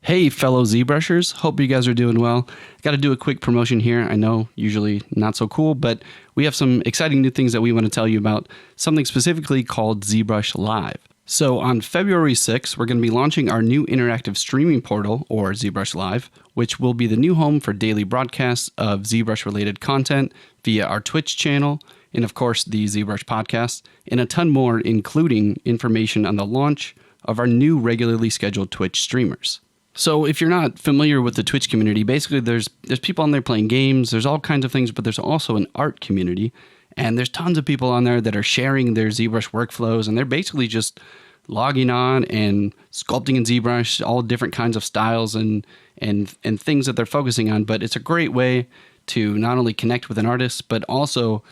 Hey, fellow ZBrushers. Hope you guys are doing well. Got to do a quick promotion here. I know, usually not so cool, but we have some exciting new things that we want to tell you about, something specifically called ZBrush Live. So on February 6th, we're going to be launching our new interactive streaming portal, or ZBrush Live, which will be the new home for daily broadcasts of ZBrush-related content via our Twitch channel, and of course the ZBrush podcast, and a ton more, including information on the launch of our new regularly scheduled Twitch streamers. So if you're not familiar with the Twitch community, basically there's people on there playing games, there's all kinds of things, but there's also an art community, and there's tons of people on there that are sharing their ZBrush workflows, and they're basically just logging on and sculpting in ZBrush, all different kinds of styles and things that they're focusing on. But it's a great way to not only connect with an artist, but also,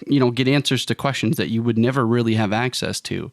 get answers to questions that you would never really have access to.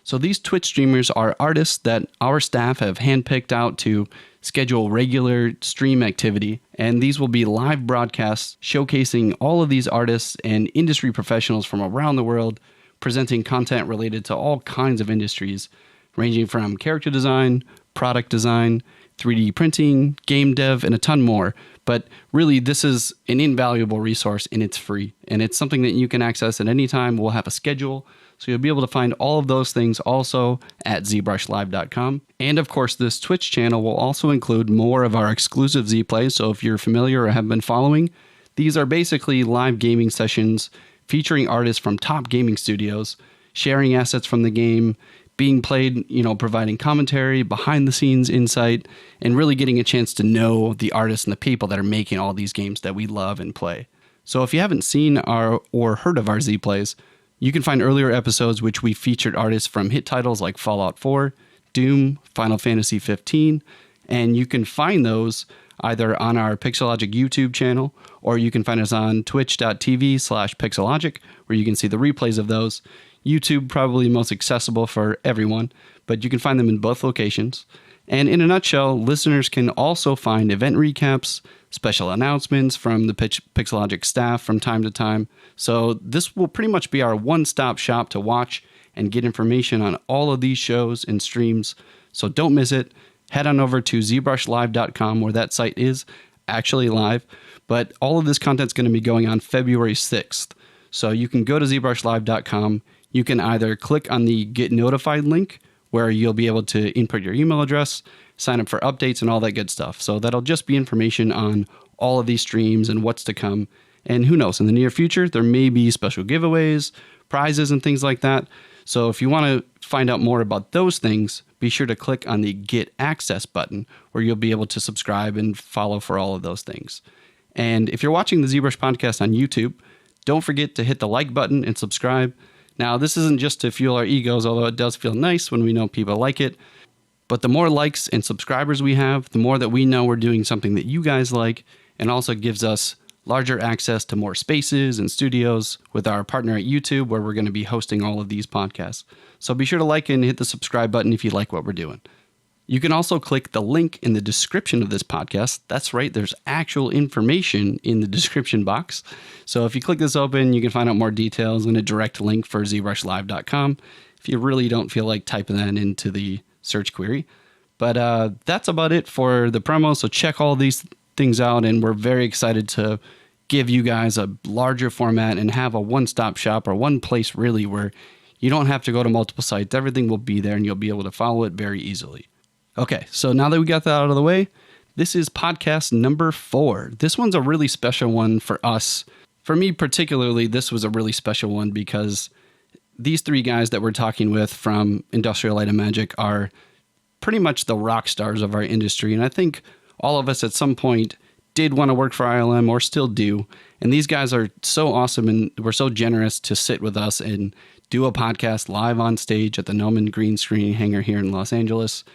So these Twitch streamers are artists that our staff have handpicked out to schedule regular stream activity, and these will be live broadcasts showcasing all of these artists and industry professionals from around the world, presenting content related to all kinds of industries, ranging from character design, product design, 3D printing, game dev, and a ton more. But really, this is an invaluable resource, and it's free, and it's something that you can access at any time. We'll have a schedule, so you'll be able to find all of those things also at ZBrushLive.com. And of course, this Twitch channel will also include more of our exclusive Z plays. So if you're familiar or have been following, these are basically live gaming sessions featuring artists from top gaming studios, sharing assets from the game, being played, providing commentary, behind the scenes insight, and really getting a chance to know the artists and the people that are making all these games that we love and play. So if you haven't seen or heard of our Z plays, you can find earlier episodes which we featured artists from hit titles like Fallout 4, Doom, Final Fantasy 15, and you can find those either on our Pixelogic YouTube channel, or you can find us on twitch.tv/Pixelogic, where you can see the replays of those. YouTube probably most accessible for everyone, but you can find them in both locations. And in a nutshell, listeners can also find event recaps, special announcements from the Pixelogic staff from time to time. So this will pretty much be our one-stop shop to watch and get information on all of these shows and streams. So don't miss it. Head on over to ZBrushLive.com, where that site is actually live. But all of this content is going to be going on February 6th. So you can go to ZBrushLive.com. You can either click on the Get Notified link, where you'll be able to input your email address, sign up for updates, and all that good stuff. So that'll just be information on all of these streams and what's to come. And who knows, in the near future, there may be special giveaways, prizes, and things like that. So if you want to find out more about those things, be sure to click on the Get Access button, where you'll be able to subscribe and follow for all of those things. And if you're watching the ZBrush podcast on YouTube, don't forget to hit the like button and subscribe. Now, this isn't just to fuel our egos, although it does feel nice when we know people like it. But the more likes and subscribers we have, the more that we know we're doing something that you guys like, and also gives us larger access to more spaces and studios with our partner at YouTube, where we're going to be hosting all of these podcasts. So be sure to like and hit the subscribe button if you like what we're doing. You can also click the link in the description of this podcast. That's right, there's actual information in the description box. So if you click this open, you can find out more details and a direct link for ZBrushLive.com if you really don't feel like typing that into the search query. But that's about it for the promo, so check all these things out, and we're very excited to give you guys a larger format and have a one-stop shop, or one place really where you don't have to go to multiple sites. Everything will be there, and you'll be able to follow it very easily. Okay, so now that we got that out of the way, this is podcast number 4. This one's a really special one for us. For me particularly, this was a really special one because these 3 guys that we're talking with from Industrial Light and Magic are pretty much the rock stars of our industry. And I think all of us at some point did want to work for ILM, or still do. And these guys are so awesome, and were so generous to sit with us and do a podcast live on stage at the Noman Green Screen Hangar here in Los Angeles.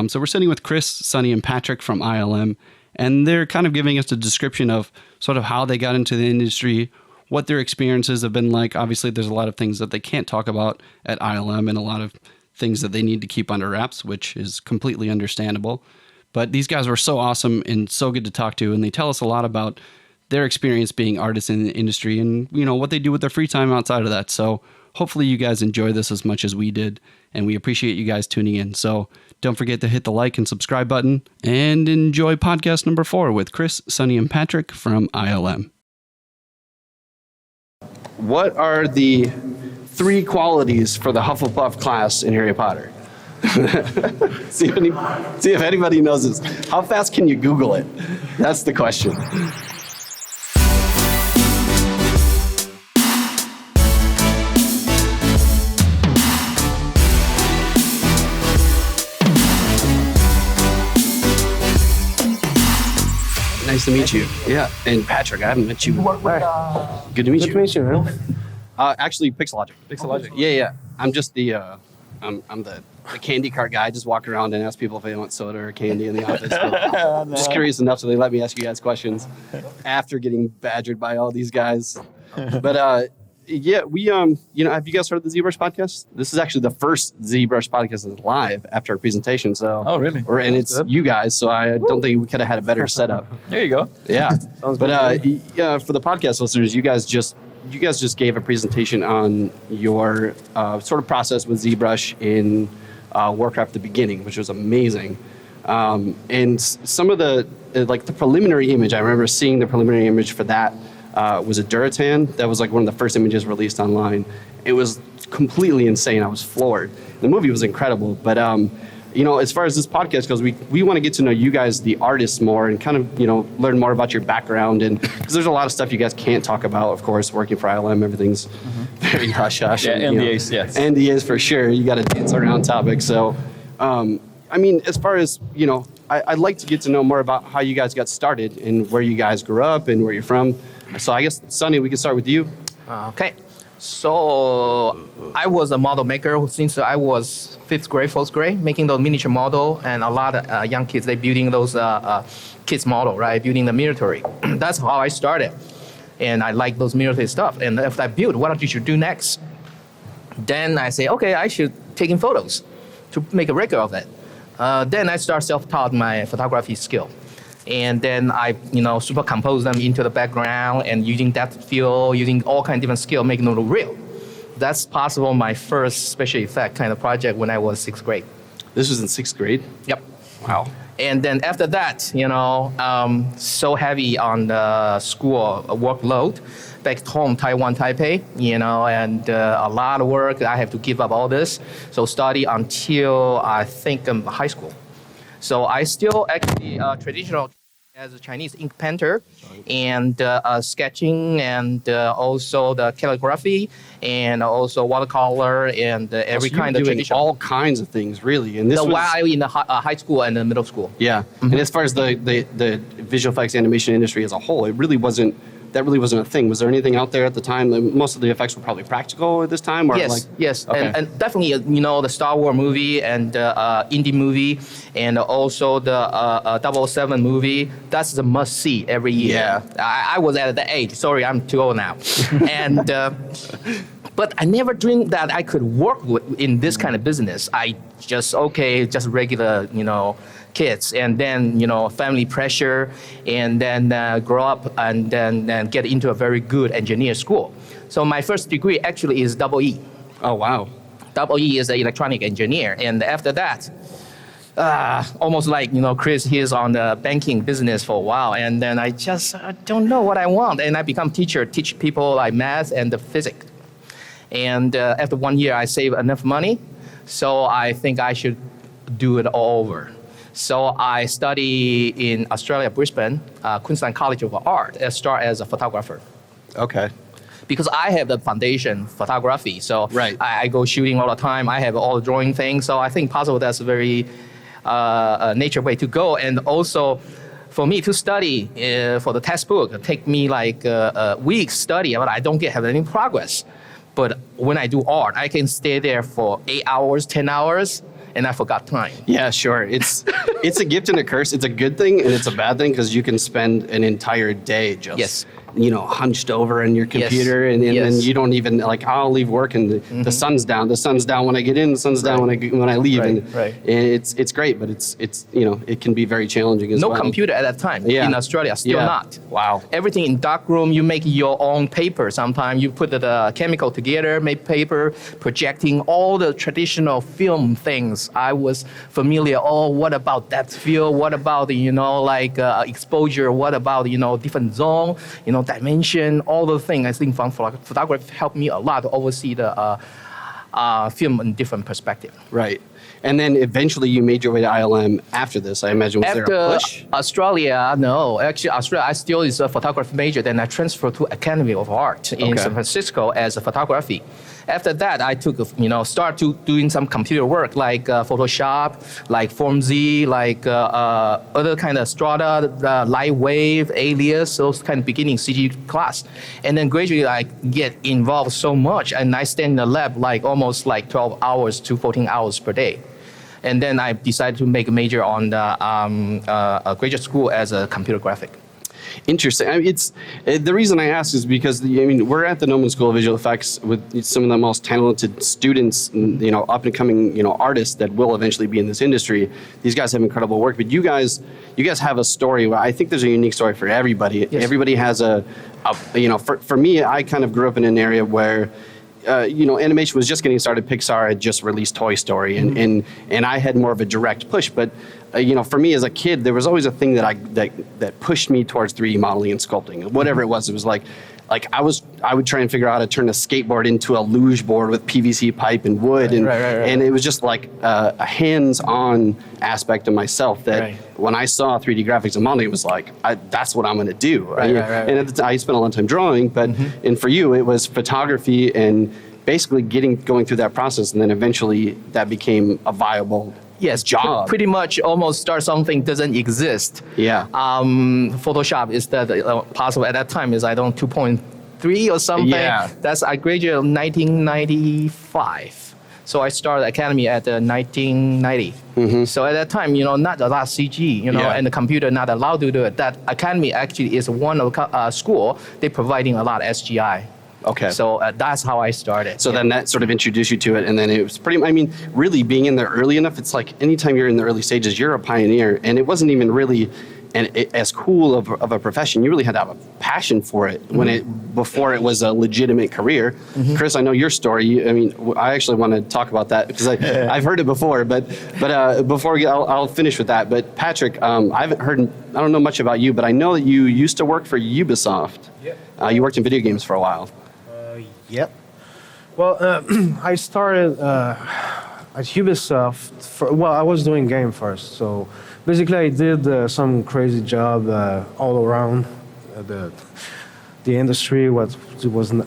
So we're sitting with Kris, Sunny, and Patrick from ILM, and they're kind of giving us a description of sort of how they got into the industry, what their experiences have been like. Obviously, there's a lot of things that they can't talk about at ILM, and a lot of things that they need to keep under wraps, which is completely understandable. But these guys were so awesome and so good to talk to, and they tell us a lot about their experience being artists in the industry and, what they do with their free time outside of that. So hopefully you guys enjoy this as much as we did, and we appreciate you guys tuning in. So don't forget to hit the like and subscribe button, and enjoy podcast number 4 with Kris, Sunny, and Patrick from ILM. What are the 3 qualities for the Hufflepuff class in Harry Potter? see if anybody knows this. How fast can you Google it? That's the question. Nice to meet you. Yeah, and Patrick, I haven't met you. Good to meet you. Good to meet you, man. Actually, Pixelogic. Pixelogic. Yeah. I'm just the I'm the candy cart guy. I just walk around and ask people if they want soda or candy in the office. I'm just curious enough so they let me ask you guys questions after getting badgered by all these guys. But yeah, we have you guys heard of the ZBrush podcast? This is actually the first ZBrush podcast that's live after our presentation. So oh really? And it's you guys, so I don't think we could have had a better setup. There you go. Yeah. But yeah, for the podcast listeners, you guys just gave a presentation on your sort of process with ZBrush in Warcraft: The Beginning, which was amazing. And some of the the preliminary image, I remember seeing the preliminary image for that was a Duratan. That was like one of the first images released online. It was completely insane. I was floored. The movie was incredible, but as far as this podcast goes, we want to get to know you guys, the artists, more, and kind of, learn more about your background. And because there's a lot of stuff you guys can't talk about, of course, working for ILM, everything's very hush-hush. Yeah, and, NDAs, yes. NDAs for sure. You got to dance around topics. So, as far as, I'd like to get to know more about how you guys got started and where you guys grew up and where you're from. So I guess, Sunny, we can start with you. Okay. So I was a model maker since I was 5th grade, 4th grade, making those miniature model, and a lot of young kids, they building those kids model, right? Building the military. That's how I started. And I like those military stuff. And if I build, what you should do next? Then I say, okay, I should take in photos to make a record of it. Then I start self-taught my photography skill. And then I, supercompose them into the background and using depth of field, using all kinds of different skill, making them look real. That's possible my first special effect kind of project when I was 6th grade. This was in 6th grade? Yep. Wow. And then after that, so heavy on the school workload, back home, Taiwan, Taipei, and a lot of work. I have to give up all this. So study until I think high school. So I still actually traditional as a Chinese ink painter and sketching and also the calligraphy and also watercolor and every kind of doing traditional. All kinds of things, really. And this was while I was in the high school and the middle school. Yeah. Mm-hmm. And as far as the visual effects animation industry as a whole, that really wasn't a thing. Was there anything out there at the time? Most of the effects were probably practical at this time? Or Yes. Okay. And definitely, the Star Wars movie and indie movie and also the 007 movie, that's the must-see every year. Yeah. I was at the age. Sorry, I'm too old now. And but I never dreamed that I could work in this kind of business. I just regular, kids, and then family pressure, and then grow up and then get into a very good engineer school. So my first degree actually is EE. Oh wow. EE is an electronic engineer, and after that, almost like Kris, he's on the banking business for a while, and then I just don't know what I want, and I become teacher, teach people like math and the physics. And after 1 year, I save enough money, so I think I should do it all over. So I study in Australia, Brisbane, Queensland College of Art, and start as a photographer. Okay. Because I have the foundation photography, so right. I go shooting all the time. I have all the drawing things, so I think possible that's a very nature way to go. And also, for me to study for the textbook, it take me like a week study, but I don't have any progress. But when I do art, I can stay there for 8 hours, 10 hours, and I forgot time. Yeah, sure. It's a gift and a curse. It's a good thing and it's a bad thing because you can spend an entire day just hunched over in your computer, and Yes. then you don't even I'll leave work and the sun's down. The sun's down when I get in. The sun's down when I leave. Right. And it's great, but it's it can be very challenging as No well. computer at that time in Australia, still not. Wow. Everything in dark room, you make your own paper. Sometimes you put the chemical together, make paper, projecting all the traditional film things. I was familiar. Oh, what about depth field? What about exposure? What about different zone? Dimension, all the things. I think from photography helped me a lot to oversee the film in different perspective. Right. And then eventually you made your way to ILM after this, I imagine. Was there a push? Australia, no. Actually, Australia, I still is a photography major. Then I transferred to Academy of Art in San Francisco as a photography. After that, I took, start to doing some computer work like Photoshop, like Form Z, like other kind of Strata, Light Wave, Alias, those kind of beginning CG class. And then gradually I get involved so much, and I stand in the lab almost 12 hours to 14 hours per day. And then I decided to make a major on the graduate school as a computer graphic. Interesting. I mean, the reason I ask is because we're at the Noman School of Visual Effects with some of the most talented students, up and coming artists that will eventually be in this industry. These guys have incredible work, but you guys have a story. I think there's a unique story for everybody. Yes. Everybody has for me, I kind of grew up in an area where animation was just getting started. Pixar had just released Toy Story, and I had more of a direct push. But for me as a kid, there was always a thing that pushed me towards 3D modeling and sculpting. Whatever it was I would try and figure out how to turn a skateboard into a luge board with PVC pipe and wood, and it was just a hands-on aspect of myself that when I saw 3D graphics and modeling, it was that's what I'm going to do. And at the time, I spent a lot of time drawing, but and for you, it was photography and basically going through that process, and then eventually that became a viable job. Pretty much almost start something doesn't exist. Yeah. Photoshop is that possible at that time is 2.3 or something. Yeah. I graduated in 1995. So I started Academy at 1990. So at that time, not a lot of CG, and the computer not allowed to do it. That Academy actually is one of the school, they providing a lot of SGI. Okay. So that's how I started. So then that sort of introduced you to it, and then it was really being in there early enough, it's anytime you're in the early stages, you're a pioneer, and it wasn't even really as cool of a profession. You really had to have a passion for it before it was a legitimate career. Kris, I know your story. I actually want to talk about that because I've heard it before, but before I'll finish with that. But Patrick, I don't know much about you, but I know that you used to work for Ubisoft. Yeah. You worked in video games for a while. Yep. Well, I started at Ubisoft. I was doing game first. So basically, I did some crazy job all around the industry. Was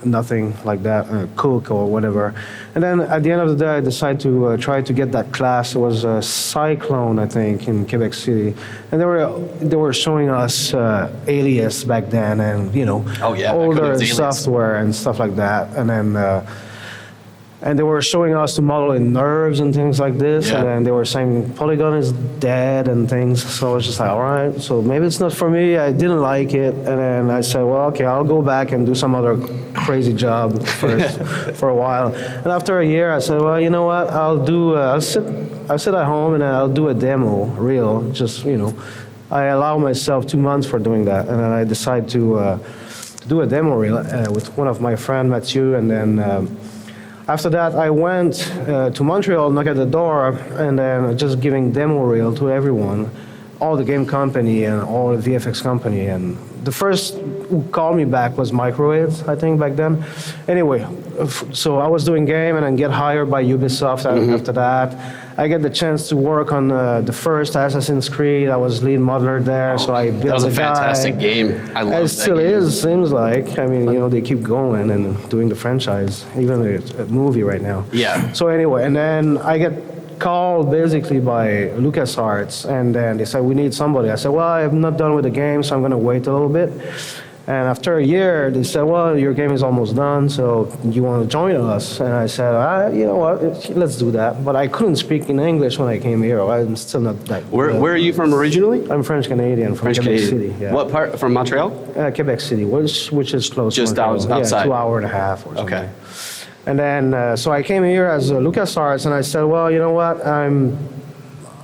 nothing like that, cook or whatever. And then at the end of the day, I decided to try to get that class. It was Cyclone, I think, in Quebec City, and they were showing us Alias back then, and older software and stuff like that. And then and they were showing us to model in nerves and things like this. And then they were saying polygon is dead and things. So I was just like, all right, so maybe it's not for me. I didn't like it. And then I said, well, okay, I'll go back and do some other crazy job first for a while. And after a year, I said, well, you know what? I'll sit at home and I'll do a demo reel. Just, I allow myself 2 months for doing that. And then I decided to do a demo reel with one of my friend, Mathieu, and then after that, I went to Montreal, knock at the door, and then just giving demo reel to everyone, all the game company and all the VFX company. And the first who called me back was Microwave, I think, back then. Anyway, so I was doing game and then get hired by Ubisoft after that. I get the chance to work on the first Assassin's Creed. I was lead modeler there, so I built That was a fantastic game. I love that. It still is, seems like. They keep going and doing the franchise, even a movie right now. Yeah. So anyway, and then I get called basically by LucasArts, and then they said, we need somebody. I said, well, I'm not done with the game, so I'm going to wait a little bit. And after a year, they said, well, your game is almost done, so you want to join us? And I said, you know what, let's do that. But I couldn't speak in English when I came here. I'm still not that Where are you from originally? I'm French-Canadian from Quebec French-Canadian. City. Yeah. What part? From Montreal? Quebec City, which is close Just to Montreal. outside. Yeah, 2 hours and a half or something. Okay. And then, so I came here as a LucasArts, and I said, well, you know what, I'm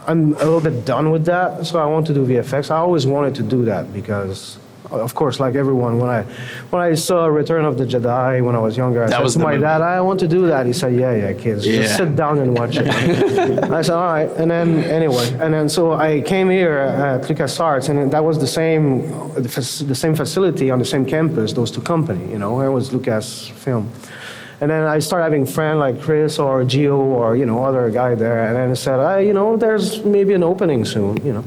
a little bit done with that, so I want to do VFX. I always wanted to do that because, of course, like everyone, when I saw Return of the Jedi when I was younger, I said to my dad, I want to do that. He said, yeah, kids, just sit down and watch it. I said, all right. And then, anyway, so I came here at LucasArts, and that was the same facility on the same campus, those two companies, you know, it was Lucasfilm. And then I started having friends like Kris or Gio or, you know, other guy there. And then I said, you know, there's maybe an opening soon, you know.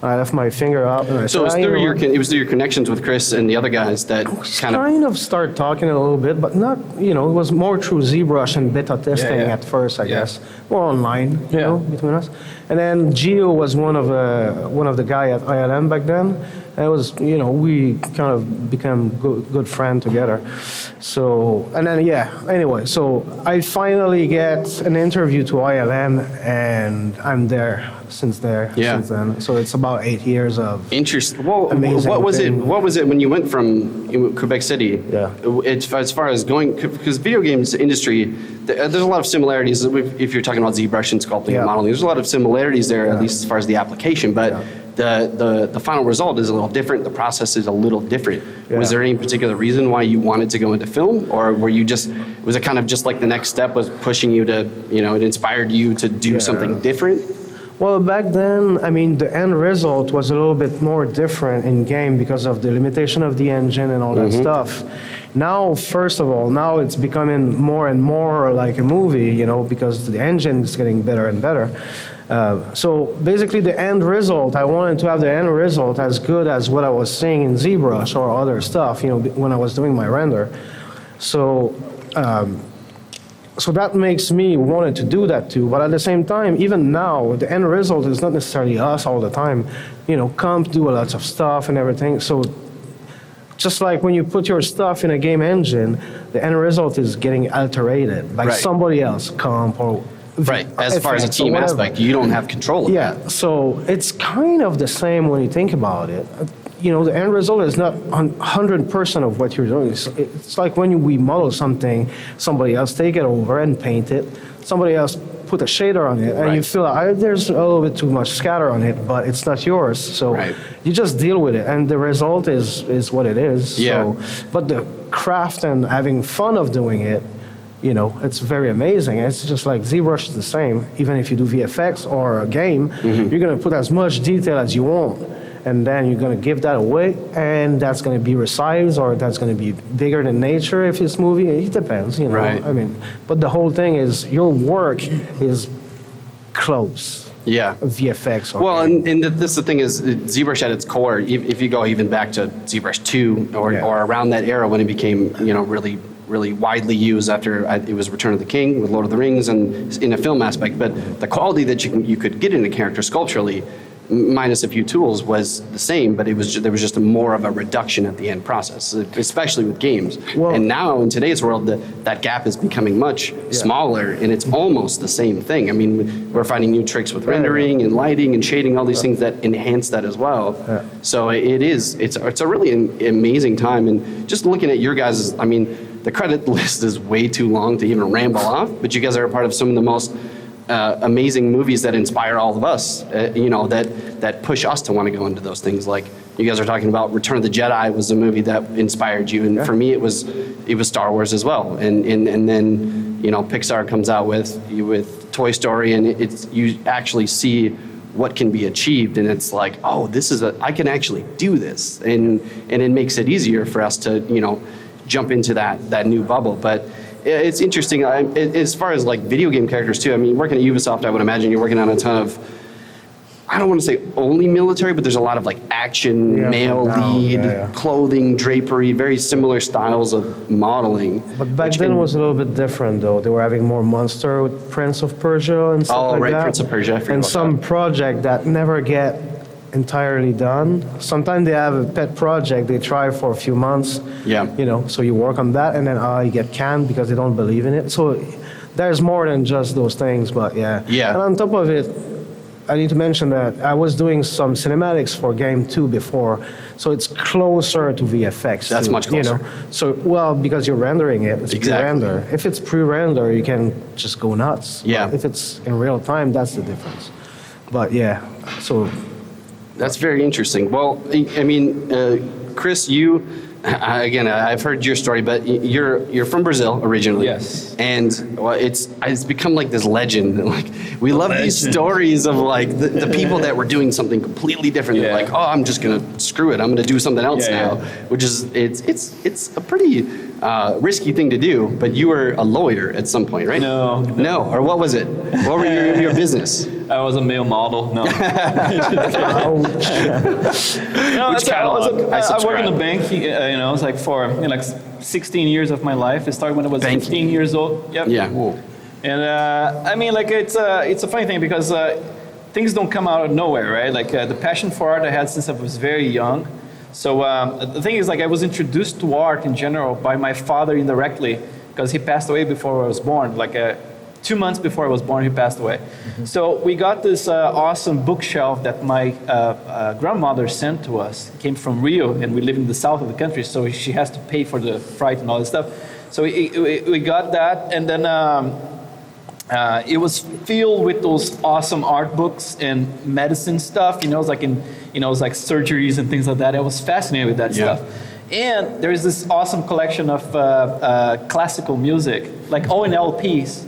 I left my finger up and I So said, it was through your connections with Kris and the other guys that kind of started talking a little bit, but not, you know, it was more through ZBrush and beta testing at first, I guess. More online, you know, between us. And then Gio was one of the guy at ILM back then. And it was, you know, we kind of became good friends together. So, and then, anyway, so I finally get an interview to ILM, and I'm there since then. So it's about 8 years of interesting. Well, amazing what was thing. it? What was it when you went from Quebec City? Yeah. As far as going, because video games industry, there's a lot of similarities. If you're talking about ZBrush and sculpting and modeling, there's a lot of similarities there, at least as far as the application. But the final result is a little different. The process is a little different. Yeah. Was there any particular reason why you wanted to go into film, or was it kind of just like the next step was pushing you to, you know, it inspired you to do something different? Well, back then, I mean, the end result was a little bit more different in game because of the limitation of the engine and all that stuff. Now, first of all, now it's becoming more and more like a movie, you know, because the engine is getting better and better. So basically the end result, I wanted to have the end result as good as what I was seeing in ZBrush or other stuff, you know, when I was doing my render. So, so that makes me wanted to do that too. But at the same time, even now, the end result is not necessarily us all the time. You know, comp do a lot of stuff and everything. So just like when you put your stuff in a game engine, the end result is getting alterated by somebody else, comp or Right, as far as a team aspect, you don't have control of that. Yeah, so it's kind of the same when you think about it. You know, the end result is not 100% of what you're doing. It's like when we model something, somebody else take it over and paint it, somebody else put a shader on it, and you feel like there's a little bit too much scatter on it, but it's not yours. So you just deal with it, and the result is what it is. Yeah. So, but the craft and having fun of doing it, you know, it's very amazing. It's just like ZBrush is the same. Even if you do VFX or a game, you're going to put as much detail as you want. And then you're going to give that away, and that's going to be resized, or that's going to be bigger than nature if it's movie. It depends, you know. I mean, but the whole thing is your work is close. Yeah. VFX. Well, and this the thing is, ZBrush at its core, if you go even back to ZBrush 2 or around that era when it became, you know, really widely used after it was Return of the King with Lord of the Rings and in a film aspect, but the quality that you could get in a character sculpturally, minus a few tools, was the same, but there was just more of a reduction at the end process, especially with games. And now in today's world, that gap is becoming much smaller, and it's almost the same thing. I mean, we're finding new tricks with rendering and lighting and shading, all these things that enhance that as well. So it's a really amazing time, and just looking at your guys', I mean, the credit list is way too long to even ramble off, but you guys are a part of some of the most amazing movies that inspire all of us, you know, that push us to want to go into those things. Like you guys are talking about Return of the Jedi was a movie that inspired you, and for me it was Star Wars as well. And then, you know, Pixar comes out with Toy Story, and you actually see what can be achieved, and it's like, oh, I can actually do this, and it makes it easier for us to, you know, jump into that new bubble. But it's interesting, as far as like video game characters too. I mean, working at Ubisoft, I would imagine you're working on a ton of, I don't want to say only military, but there's a lot of like action, male lead, clothing, drapery, very similar styles of modeling. But back then it was a little bit different though. They were having more monster with Prince of Persia and stuff like that. Prince of Persia. And some project that never get entirely done. Sometimes they have a pet project they try for a few months. Yeah. You know, so you work on that, and then you get canned because they don't believe in it. So there's more than just those things, but yeah. Yeah. And on top of it, I need to mention that I was doing some cinematics for Game 2 before, so it's closer to VFX. That's too, much closer. You know? So, well, because you're rendering it, it's Exactly. pre-render. If it's pre-render, you can just go nuts. Yeah. But if it's in real time, that's the difference. But yeah, so That's very interesting. Well, I mean, Kris, you again, I've heard your story, but you're from Brazil originally. Yes. And well, it's become like this legend. Like we love these stories of like the people that were doing something completely different. They're Yeah. like, oh, I'm just gonna screw it. I'm gonna do something else Yeah, now, yeah. which is it's a pretty risky thing to do. But you were a lawyer at some point, right? No. No. Or what was it? What were your business? I was a male model. No. Which catalog? I I work in subscribe. the bank. You know, it's like for 16 years of my life. It started when I was Banking. 15 years old. Yep. Yeah. And I mean, like it's a funny thing because things don't come out of nowhere, right? Like the passion for art I had since I was very young. So the thing is, like I was introduced to art in general by my father indirectly because he passed away before I was born. Like 2 months before I was born, he passed away. So we got this awesome bookshelf that my grandmother sent to us. It came from Rio, and we live in the south of the country, so she has to pay for the freight and all this stuff. So we got that, and then it was filled with those awesome art books and medicine stuff. You know, it's like it's like surgeries and things like that. I was fascinated with that Yeah. stuff. And there's this awesome collection of classical music, like all in LPs.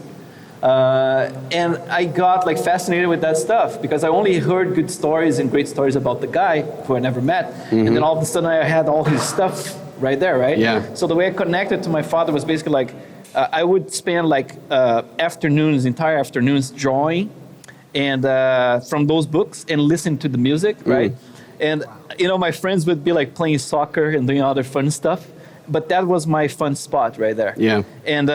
And I got like fascinated with that stuff because I only heard good stories and great stories about the guy who I never met. And then all of a sudden I had all his stuff right there, right? Yeah. So the way I connected to my father was basically like, I would spend like entire afternoons drawing and from those books and listen to the music, right? And my friends would be like playing soccer and doing other fun stuff. But that was my fun spot right there. Yeah. And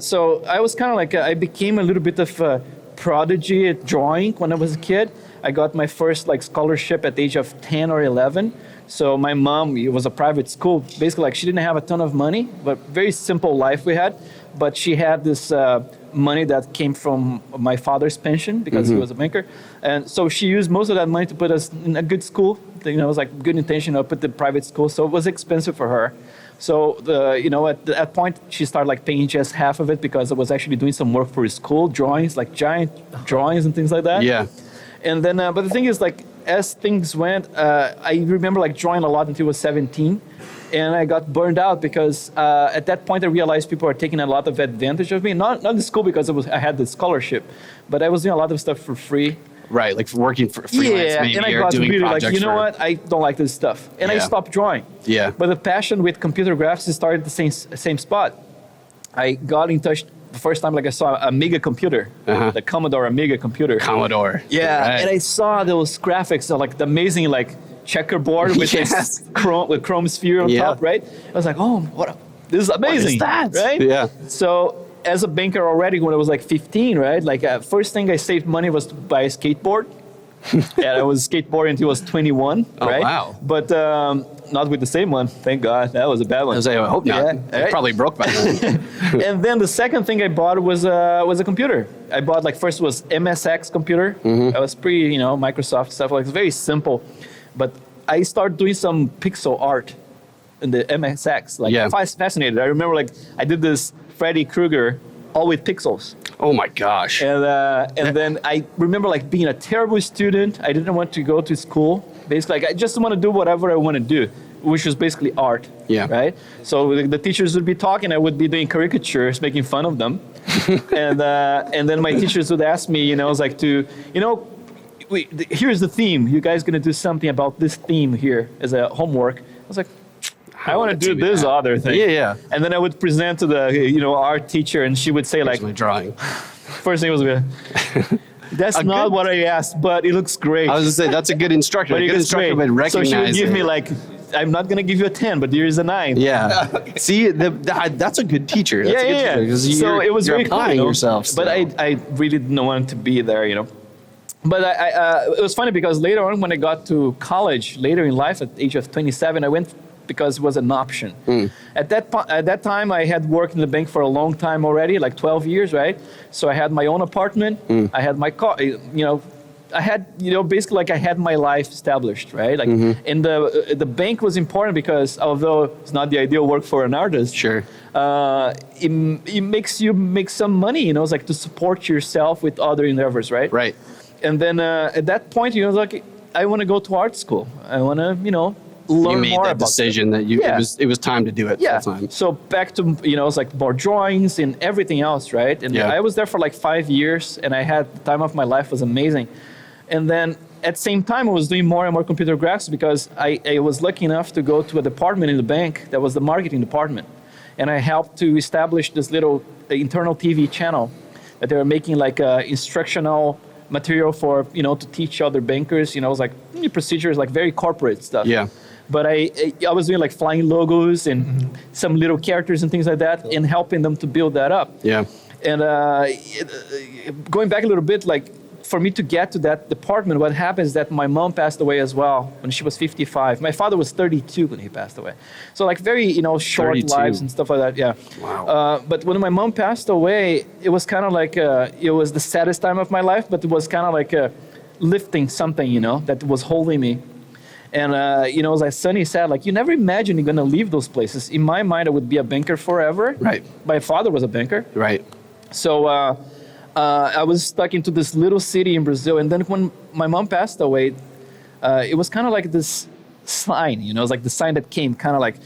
so I was kind of like, I became a little bit of a prodigy at drawing when I was a kid. I got my first like scholarship at the age of 10 or 11. So my mom, it was a private school. Basically, like she didn't have a ton of money, but very simple life we had. But she had this money that came from my father's pension because he was a banker. And so she used most of that money to put us in a good school. It was like good intention to put the private school. So it was expensive for her. So at that point, she started like paying just half of it because I was actually doing some work for school, drawings, like giant drawings and things like that. Yeah. And then, but the thing is, like, as things went, I remember like drawing a lot until I was 17. And I got burned out because at that point I realized people are taking a lot of advantage of me. Not in school because I had the scholarship, but I was doing a lot of stuff for free. Right, like working for freelance maybe, and I or got doing really like, projects you know for- what? I don't like this stuff. And I Yeah. stopped drawing. Yeah. But the passion with computer graphics started the same spot. I got in touch the first time, like I saw a Amiga computer, the Commodore Amiga computer. Commodore. Yeah, Right. and I saw those graphics, like the amazing like checkerboard with Yes. this chrome sphere on Yeah. top, right? I was like, oh, this is amazing, that? right? Yeah. So as a banker already, when I was like 15, right? Like first thing I saved money was to buy a skateboard. And I was skateboarding until I was 21, Oh, right? wow. But not with the same one, thank God. That was a bad one. I was like, I hope not. Yeah, It right? probably broke by then. And then the second thing I bought was a computer. I bought like first was MSX computer. Mm-hmm. I was pre, Microsoft stuff. Like it's very simple, but I started doing some pixel art in the MSX. Like Yeah. fascinated. I remember like I did this Freddy Krueger all with pixels. Oh my gosh. And then I remember like being a terrible student. I didn't want to go to school. Basically, like I just want to do whatever I want to do, which was basically art. Yeah. Right. So the teachers would be talking. I would be doing caricatures, making fun of them. and then my teachers would ask me, I was like here's the theme. You guys gonna do something about this theme here as a homework. I was like, I want to do this other thing. Yeah. And then I would present to the art teacher, and she would say like, My drawing. first thing was, that's not good- what I asked, but it looks great. I was gonna say that's a good instructor. But A it good looks instructor great. would So recognize she would give it. me like, I'm not gonna give you a 10, but here's a 9. Yeah. See, that's a good teacher. That's a good teacher, 'cause So you're- it was you're very cool, applying yourself. But still. I really didn't want to be there, but it was funny because later on when I got to college, later in life, at the age of 27, I went because it was an option. At that time, I had worked in the bank for a long time already, like 12 years, right? So I had my own apartment, I had my car, I had, basically like I had my life established, right? Like, and the bank was important because although it's not the ideal work for an artist, Sure. It makes you make some money, it's like to support yourself with other endeavors, right? Right. And then at that point, like I want to go to art school. I want to, learn You made more that about decision that it was time to do it full time. So back to, it's like more drawings and everything else, right? And I was there for like 5 years, and I had the time of my life. Was amazing. And then at the same time, I was doing more and more computer graphics because I was lucky enough to go to a department in the bank that was the marketing department. And I helped to establish this little internal TV channel that they were making like instructional material for, to teach other bankers, it was like procedures, like very corporate stuff. Yeah. But I was doing like flying logos and some little characters and things like that, and helping them to build that up. Yeah. And going back a little bit, like for me to get to that department, what happened is that my mom passed away as well when she was 55. My father was 32 when he passed away. So like very, short 32. lives and stuff like that. Yeah. Wow. But when my mom passed away, it was kind of like, it was the saddest time of my life, but it was kind of like lifting something, that was holding me. And, as Sonny said, like, you never imagine you're going to leave those places. In my mind, I would be a banker forever. Right. My father was a banker. Right. So I was stuck into this little city in Brazil. And then when my mom passed away, it was kind of like this sign, it was like the sign that came kind of like,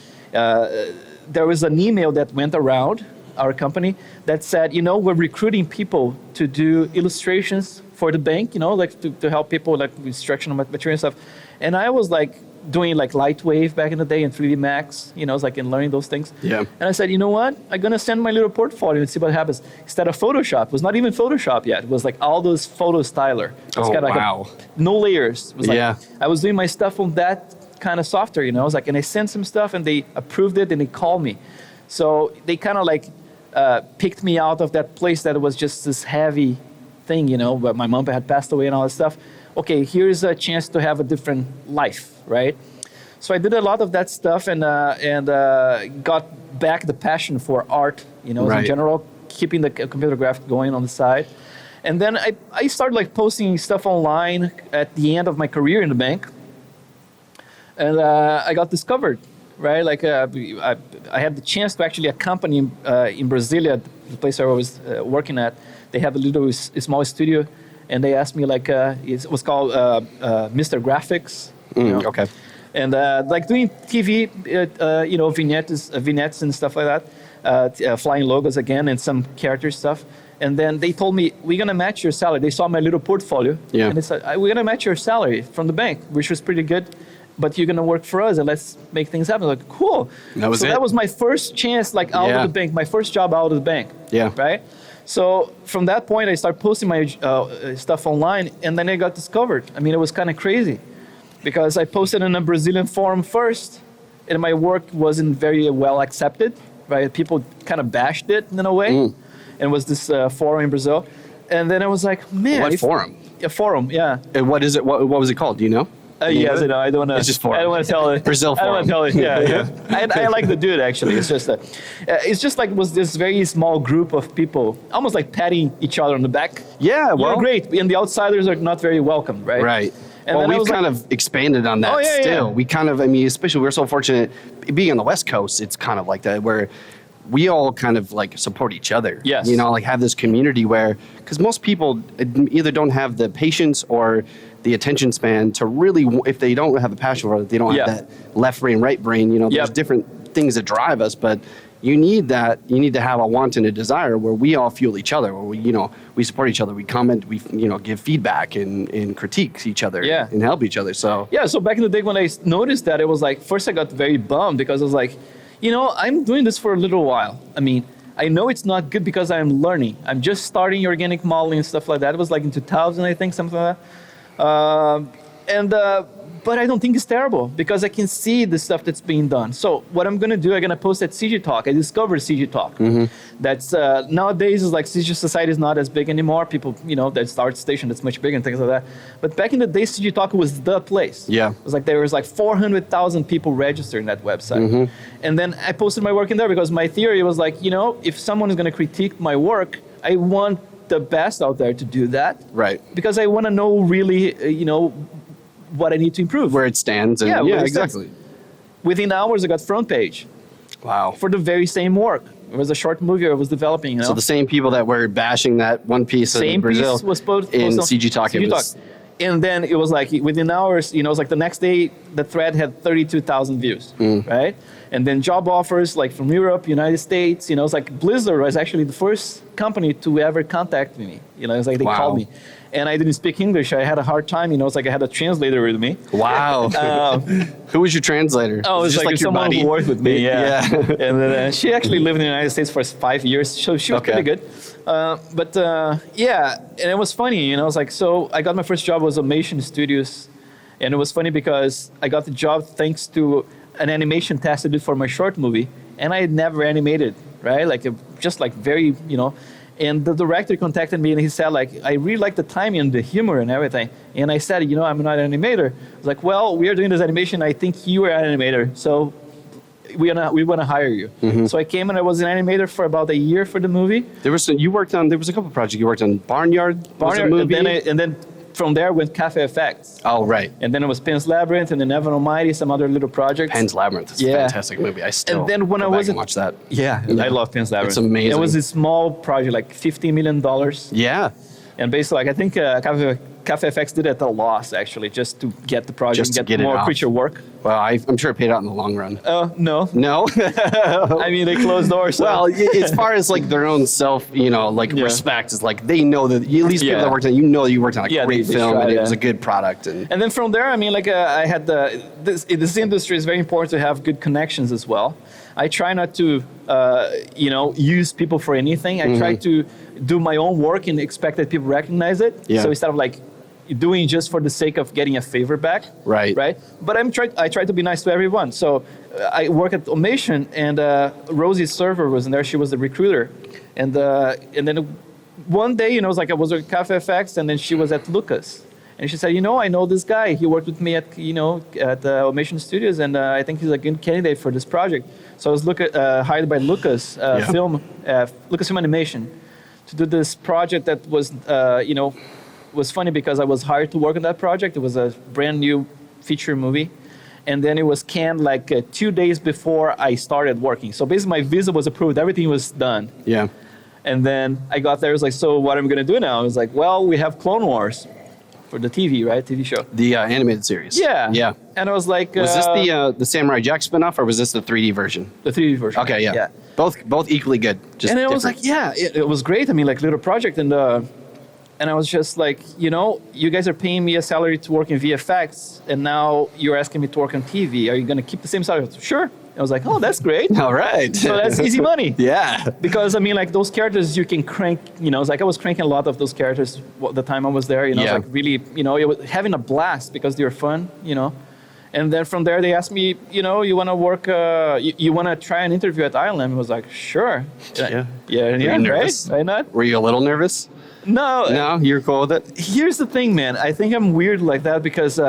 there was an email that went around our company that said, we're recruiting people to do illustrations for the bank, like to help people like with instructional material and stuff. And I was like doing like Lightwave back in the day and 3D Max, like in learning those things. Yeah. And I said, you know what? I'm going to send my little portfolio and see what happens. Instead of Photoshop, it was not even Photoshop yet. It was like all those photo styler. It's Oh, got like wow. no layers. It was like, Yeah. I was doing my stuff on that kind of software, I was like, and I sent some stuff and they approved it and they called me. So they kind of like picked me out of that place that was just this heavy thing, but my mom had passed away and all that stuff. Okay, here's a chance to have a different life, right? So I did a lot of that stuff and got back the passion for art, Right. in general, keeping the computer graphic going on the side. And then I started like posting stuff online at the end of my career in the bank. And I got discovered, right? Like I had the chance to actually accompany in Brasilia, the place I was working at. They have a small studio. And they asked me like, it was called Mr. Graphics. Okay. And like doing TV, vignettes and stuff like that, flying logos again and some character stuff. And then they told me, we're going to match your salary. They saw my little portfolio. Yeah. And they said, we're going to match your salary from the bank, which was pretty good. But you're going to work for us and let's make things happen. Like, cool. That was so it. that was my first chance, like out of the bank, my first job out of the bank. Yeah. Right? So from that point, I started posting my stuff online, and then I got discovered. I mean, it was kind of crazy because I posted in a Brazilian forum first, and my work wasn't very well accepted, right? People kind of bashed it in a way, and it was this forum in Brazil. And then I was like, man. What forum? A forum, yeah. And what is it? What was it called? Do you know? Yes, I know. I don't want to. It's just forum. I don't want to tell it. Brazil I don't want to forum. tell it. Yeah. I like the dude actually. It's just it's just like it was this very small group of people, almost like patting each other on the back. Yeah, well, You're great, and the outsiders are not very welcome, right? Right. And well, then I we've was kind like, of expanded on that Oh, yeah, still. yeah. We kind of, especially we're so fortunate being on the West Coast, it's kind of like that where we all kind of like support each other. Yes. Like have this community where, because most people either don't have the patience or the attention span to really, if they don't have the passion for it, they don't have that left brain, right brain, there's different things that drive us, but you need that, you need to have a want and a desire where we all fuel each other, where we support each other, we comment, we, give feedback and critique each other and help each other. So so back in the day when I noticed that, it was like, first I got very bummed because I was like, I'm doing this for a little while. I mean, I know it's not good because I'm learning. I'm just starting organic modeling and stuff like that. It was like in 2000, I think, something like that. but I don't think it's terrible because I can see the stuff that's being done. So what I'm gonna do, I'm gonna post at CG Talk. I discovered CG Talk. That's nowadays is like CG Society is not as big anymore. People, that's Art Station that's much bigger and things like that. But back in the day, CG Talk was the place. Yeah. It was like there was like 400,000 people registered in that website. And then I posted my work in there because my theory was like, if someone is gonna critique my work, I want the best out there to do that. Right. Because I want to know really, what I need to improve. Where it stands. And, Yeah, yeah, where it stands. exactly. Within hours, I got front page Wow. for the very same work. It was a short movie I was developing. So the same people that were bashing that one piece in same Brazil piece was posted in on CG Talk. It was, And then it was like within hours, it was like the next day, the thread had 32,000 views, right? And then job offers like from Europe, United States, it's like Blizzard was actually the first company to ever contact me. It's like they Wow. called me. And I didn't speak English. I had a hard time, it's like I had a translator with me. wow. Who was your translator? Oh, it was Just like your someone buddy? who worked with me, yeah. Yeah. And then she actually lived in the United States for 5 years, so she was Okay. pretty good. Yeah, and it was funny, I was like, so I got my first job was Automation Studios, and it was funny because I got the job thanks to an animation test I did for my short movie, and I had never animated, right? Like, just like very, and the director contacted me and he said like, I really like the timing and the humor and everything. And I said, I'm not an animator. I was like, well, we are doing this animation. I think you are an animator. So we want to hire you. So I came and I was an animator for about a year for the movie. There was a couple projects. You worked on Barnyard, was a And movie. then from there went Cafe Effects. Oh, right. And then it was Pan's Labyrinth and then Evan Almighty, some other little projects. Pan's Labyrinth. It's a Yeah. fantastic movie. I still And then when go I back was and watch that. Yeah, I love Pan's Labyrinth. It's amazing. It was a small project, like $50 million. Yeah. And basically, like, I think Cafe FX did it at a loss, actually, just to get the project, Just to and get get it more off. creature work. Well, I'm sure it paid out in the long run. No. No? I mean, they closed doors. So. Well, as far as like their own self, Yeah. respect is like they know that at least people Yeah. that worked on it, that you worked on a Yeah, great they film tried, and it yeah. was a good product. And then from there, I mean, like, I had this industry is very important to have good connections as well. I try not to, use people for anything. I try to do my own work and expect that people recognize it. Yeah. So instead of like doing just for the sake of getting a favor back. Right. Right. But I try to be nice to everyone. So I work at Automation, and Rosie's server was in there. She was the recruiter, and then one day, it was like I was at Cafe FX, and then she was at Lucas. And she said, I know this guy. He worked with me at the Automation Studios, and I think he's a good candidate for this project. So I was hired by Lucas Lucasfilm Animation, to do this project that was, was funny because I was hired to work on that project. It was a brand new feature movie, and then it was canned like 2 days before I started working. So basically, my visa was approved. Everything was done. Yeah. And then I got there. I was like, so what am I going to do now? I was like, well, we have Clone Wars. For the TV, right? TV show. The animated series. Yeah. Yeah. And I was like... Was this the Samurai Jack spinoff, or was this the 3D version? The 3D version. Okay, yeah. Both equally good. Just and I was different. like, yeah, it was great. I mean, like, little project. And I was just like, you guys are paying me a salary to work in VFX, and now you're asking me to work on TV. Are you going to keep the same salary? Sure. I was like, oh, that's great. All right. So that's easy money. Yeah. Because, I mean, like, those characters you can crank, it's like I was cranking a lot of those characters the time I was there, Yeah. It's like really, it was having a blast because they're fun, And then from there, they asked me, you want to work, you want to try an interview at ILM? I was like, sure. Yeah. Yeah, you nervous? right? Why not? Were you a little nervous? No. No, you're cool with it? Here's the thing, man. I think I'm weird like that because,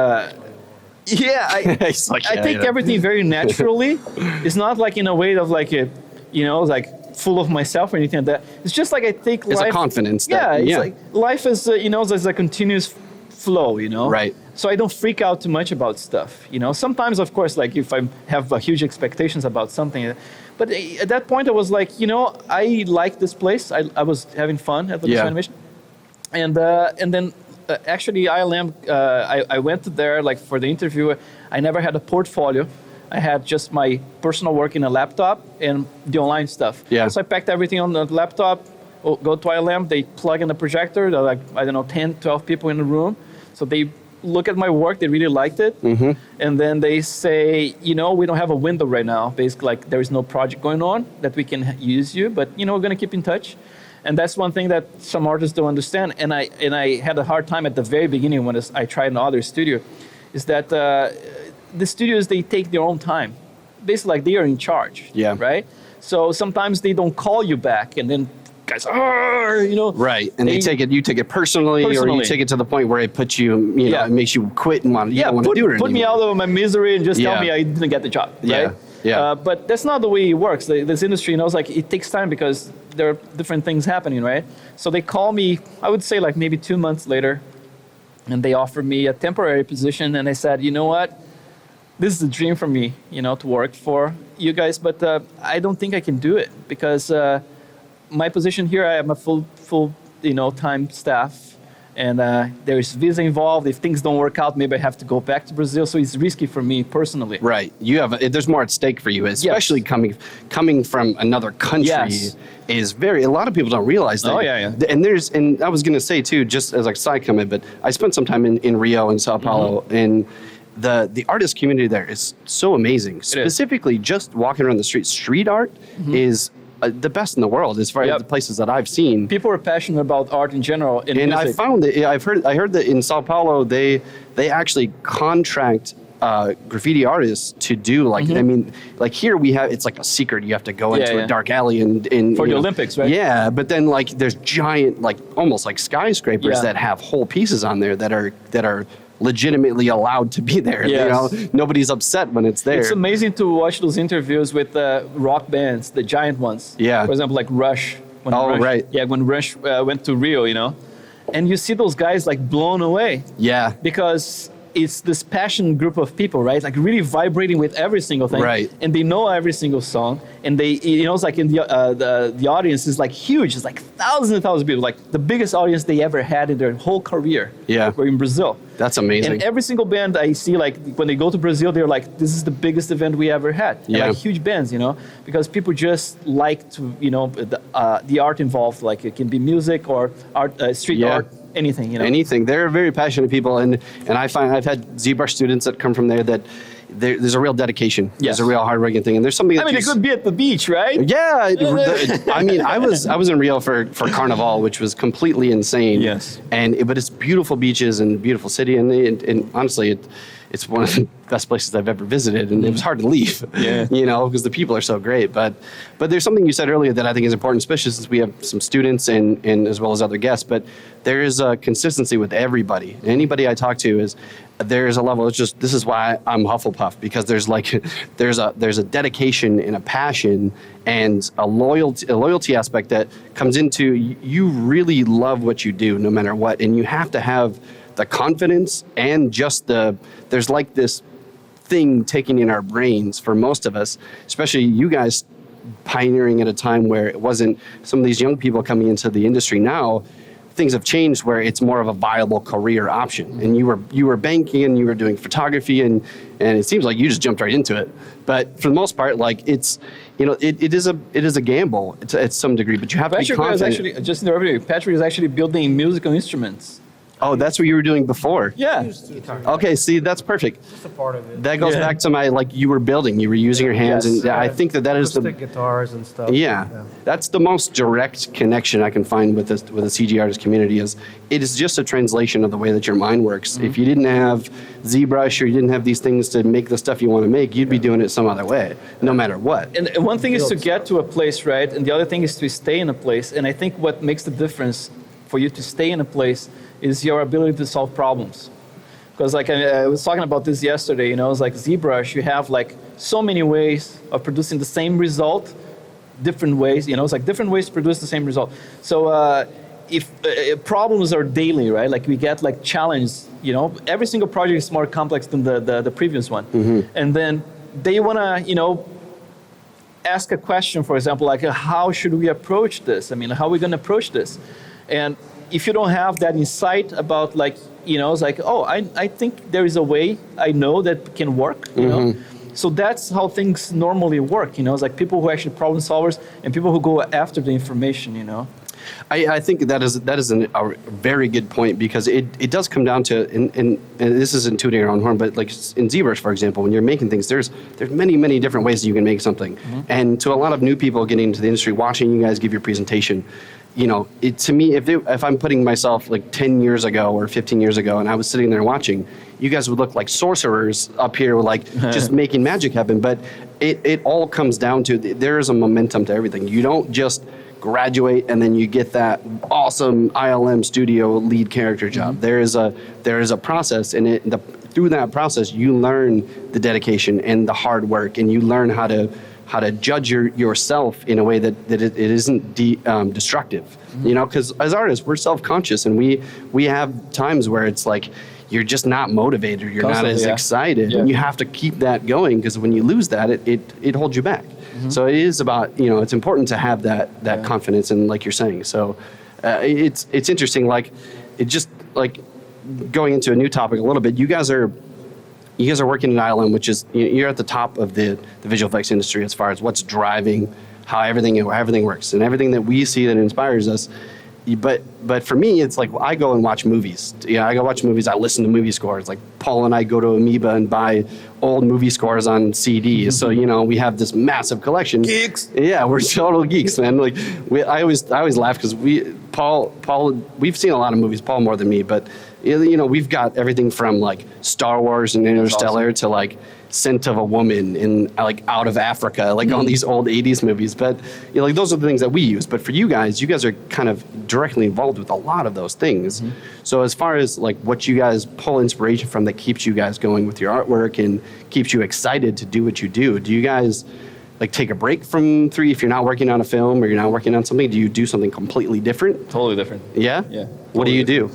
He's like, I take everything very naturally. It's not like in a way of like, like full of myself or anything like that. It's just like I take It's life. a confidence. Yeah, it's yeah. like life is, it's a continuous flow, Right. So I don't freak out too much about stuff, Sometimes, of course, like if I have huge expectations about something, but at that point I was like, I like this place. I was having fun at the animation, and then actually ILM, I went there like for the interview. I never had a portfolio. I had just my personal work in a laptop and the online stuff. Yeah. So I packed everything on the laptop, go to ILM, they plug in the projector. There are like, 10, 12 people in the room. So they look at my work, they really liked it. Mm-hmm. And then they say, we don't have a window right now. Basically, like there is no project going on that we can use you, but, we're going to keep in touch. And that's one thing that some artists don't understand. And I had a hard time at the very beginning when I tried another studio. is that the studios, they take their own time. Basically, like they are in charge. Yeah. Right? So sometimes they don't call you back, and then guys, you know. Right, and you take it personally, or you take it to the point where it puts you, you know, it makes you quit and you don't want to do it anymore. Put me out of my misery and just tell me I didn't get the job. Right? Yeah. But that's not the way it works. This industry, you know, it's like it takes time because there are different things happening, right? So they call me, I would say like maybe 2 months later, and they offered me a temporary position, and I said, you know what? This is a dream for me, you know, to work for you guys, but I don't think I can do it because my position here, I am a full, you know, time staff, and there's visa involved. If things don't work out, maybe I have to go back to Brazil. So it's risky for me personally. Right. There's more at stake for you, especially coming from another country. Is a lot of people don't realize that. Oh yeah. And I was going to say too, just as a side comment, but I spent some time in Rio and Sao Paulo, and the artist community there is so amazing. Specifically, just walking around the street art is the best in the world as far as the places that I've seen. People are passionate about art in general. And music. I found that I heard that in Sao Paulo they actually contract graffiti artists to do like I mean, like here we have, it's like a secret. You have to go into a dark alley and for the Olympics, right? Yeah, but then like there's giant, like almost like skyscrapers that have whole pieces on there that are legitimately allowed to be there. You know, nobody's upset when it's there. It's amazing to watch those interviews with rock bands, the giant ones. Yeah. For example, like Rush. Right. Yeah, when Rush went to Rio, you know, and you see those guys like blown away. Yeah. Because it's this passionate group of people, right? Like really vibrating with every single thing. Right. And they know every single song. And they, you know, it's like in the audience is like huge. It's like thousands and thousands of people. Like the biggest audience they ever had in their whole career. Yeah. Were in Brazil. That's amazing. And every single band I see, like when they go to Brazil, they're like, this is the biggest event we ever had. And like huge bands, you know, because people just like to, you know, the art involved. Like it can be music or art, street art. Anything, you know. Anything. They're very passionate people, and I find I've had ZBrush students that come from there that there's a real dedication. There's a real hard-working thing, and there's something. That I mean, it could be at the beach, right? Yeah. I mean, I was in Rio for Carnival, which was completely insane. Yes. But it's beautiful beaches and beautiful city, and honestly, it's one of the best places I've ever visited, and it was hard to leave. Yeah. You know, because the people are so great. But there's something you said earlier that I think is important, especially since we have some students and as well as other guests. But there is a consistency with everybody. Anybody I talk to there's a level. It's just, this is why I'm Hufflepuff, because there's a dedication and a passion and a loyalty aspect that comes into, you really love what you do no matter what, and you have to have the confidence and just there's like this thing taking in our brains for most of us, especially you guys pioneering at a time where it wasn't, some of these young people coming into the industry now, things have changed where it's more of a viable career option. And you were banking and you were doing photography and it seems like you just jumped right into it. But for the most part, like it's, you know, it is a gamble at some degree, but you have to be confident. Patrick is actually building musical instruments. Oh, that's what you were doing before? Yeah. Okay, see, that's perfect. Just a part of it. That goes back to my, like, you were building, you were using your hands, and I think that is the guitars and stuff. Yeah, that's the most direct connection I can find with the CG artist community. Is it is just a translation of the way that your mind works. If you didn't have ZBrush or you didn't have these things to make the stuff you want to make, you'd be doing it some other way, no matter what. And one thing is to get to a place, right? And the other thing is to stay in a place. And I think what makes the difference for you to stay in a place is your ability to solve problems. Because like I was talking about this yesterday, you know, it's like ZBrush, you have like so many ways of producing the same result, different ways, you know, it's like different ways to produce the same result. So if problems are daily, right? Like we get like challenged, you know, every single project is more complex than the previous one. And then they want to, you know, ask a question, for example, like how should we approach this? I mean, how are we going to approach this? And if you don't have that insight about like, you know, it's like, oh, I think there is a way I know that can work, you know? So that's how things normally work, you know? It's like people who are actually problem solvers and people who go after the information, you know? I think that is a very good point, because it does come down to, and this isn't tooting our own horn, but like in ZBrush, for example, when you're making things, there's many different ways that you can make something. And to a lot of new people getting into the industry, watching you guys give your presentation, you know, to me, if I'm putting myself like 10 years ago or 15 years ago and I was sitting there watching, you guys would look like sorcerers up here, like just making magic happen. But it all comes down to there is a momentum to everything. You don't just graduate and then you get that awesome ILM studio lead character job. There is a process, and through that process you learn the dedication and the hard work, and you learn how to judge yourself in a way that it isn't destructive. You know, because as artists we're self-conscious, and we have times where it's like you're just not motivated, you're not as excited, and you have to keep that going, because when you lose that, it holds you back. So it is about, you know, it's important to have that confidence, and like you're saying. So it's interesting, like it just like going into a new topic a little bit. You guys are working in ILM, which is, you're at the top of the visual effects industry as far as what's driving how everything works, and everything that we see that inspires us. But for me, it's like I go and watch movies. Yeah, I go watch movies. I listen to movie scores. Like Paul and I go to Amoeba and buy old movie scores on CD. So you know, we have this massive collection. Geeks. Yeah, we're total geeks, man. Like I always laugh because Paul, we've seen a lot of movies. Paul more than me, but you know, we've got everything from like Star Wars and Interstellar to like Scent of a Woman in like Out of Africa, like on these old 80s movies. But you know, like those are the things that we use. But for you guys are kind of directly involved with a lot of those things. So as far as like what you guys pull inspiration from that keeps you guys going with your artwork and keeps you excited to do what you do you guys like take a break from 3 if you're not working on a film or you're not working on something? Do you do something completely different? Totally different. Yeah? Yeah. What do you do?